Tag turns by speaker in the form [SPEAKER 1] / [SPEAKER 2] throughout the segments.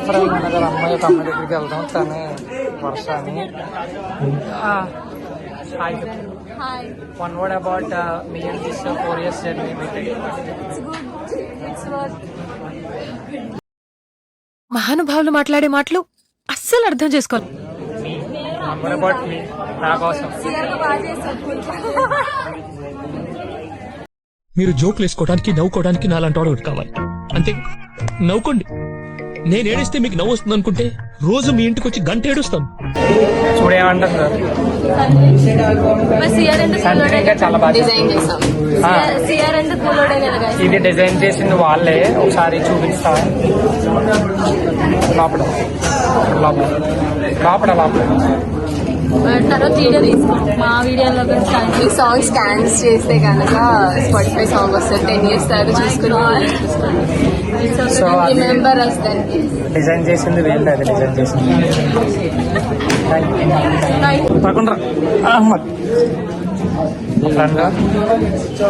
[SPEAKER 1] Friend అనగా అమ్మాయి ఒక అమ్మాయి దగ్గరికి వెళ్దాం. తను వర్ష అని. Hi.
[SPEAKER 2] Hi.
[SPEAKER 1] One word about me and this 4 years journey meeting.
[SPEAKER 2] It's good. It's worth.
[SPEAKER 3] మహానుభావులు మాట్లాడే మాటలు అస్సలు అర్థం చేసుకోవాలి.
[SPEAKER 1] One word about me. నా కోసం.
[SPEAKER 4] మీరు జోకులు వేసుకోవడానికి నవ్వుకోవడానికి నాలాంటి వాడు ఒకటి కావాలి అంతే. నవ్వుకోండి. నేను ఏడిస్తే మీకు నవ్వు వస్తుంది అనుకుంటే రోజు మీ ఇంటికి వచ్చి గంట ఏడుస్తాను.
[SPEAKER 1] చూడేమంటారు సార్, చాలా బాగా ఇది డిజైన్ చేసింది వాళ్ళే. ఒకసారి చూపిస్తా. లోపల లోపల లోపల లోపల
[SPEAKER 2] తర్వాత వీడియో తీసుకోండి. మా వీడియోలో ఈ సాంగ్ స్కాన్స్ చేస్తే కనుక స్పాటిఫై సాంగ్ వస్తుంది. 10 years దాకా చూసుకుని
[SPEAKER 1] సో
[SPEAKER 2] రిమెంబర్ వస్తుంది.
[SPEAKER 1] డిజైన్ చేసింది వీళ్ళే. అది డిజైన్ చేసింది తకుండా ఫ్రెండ్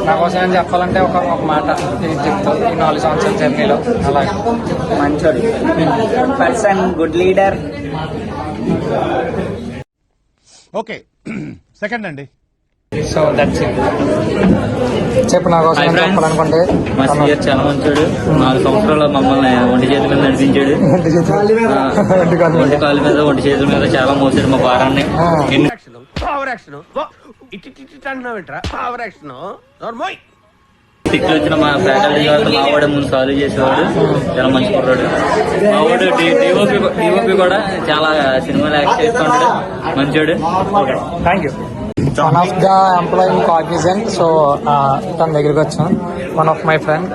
[SPEAKER 1] నా కోసం అని చెప్పాలంటే ఒక మాట ఇది చెప్తా. ఈ 4 సంవత్సరాల జర్నీలో అలాగే మంచోడు person, good leader.
[SPEAKER 5] Okay, second అండి.
[SPEAKER 1] So that's it. చెప్పు నా కోసం చెప్పాలనుకుంటే.
[SPEAKER 6] మా సీఆర్ చాలా మంచోడు. 4 సంవత్సరాలు మమ్మల్ని ఒంటి చేతుల మీద నడిపించాడు. ఒంటి కాళ్ళ మీద ఒంటి చేతుల మీద చాలా మోసాడు మా భారాన్ని. తిట్లు వచ్చిన మా ఫ్యాకల్టీ వాళ్ళు మా వాడు ముందు సాల్వ్ చేసేవాడు. చాలా మంచి కుర్రాడు మా వాడు. డిఓపి కూడా చాలా సినిమాలు యాక్ట్ చేస్తున్నాడు. మంచోడు.
[SPEAKER 1] Thank you. One of the employee Cognizant. So తన దగ్గరికి వచ్చాను. వన్ ఆఫ్ మై ఫ్రెండ్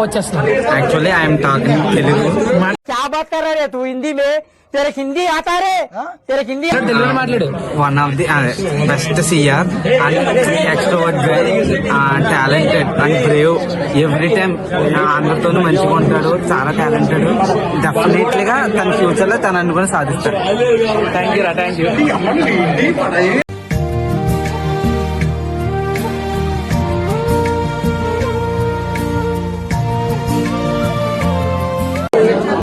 [SPEAKER 1] వచ్చేస్తున్నాను.
[SPEAKER 7] Actually I am talking Telugu.
[SPEAKER 1] क्या बात कर रहे तू हिंदी में? तेरे हिंदी आता रे? तेरे हिंदी తెలుగులో మాట్లాడు.
[SPEAKER 7] One of the best CR and extrovert guy, talented and brave. Every time అందరితోనూ మంచిగా ఉంటాడు. చాలా టాలెంటెడ్. డెఫినెట్లీగా తన ఫ్యూచర్ లో తను అనుకుని సాధిస్తాడు.
[SPEAKER 1] Thank you.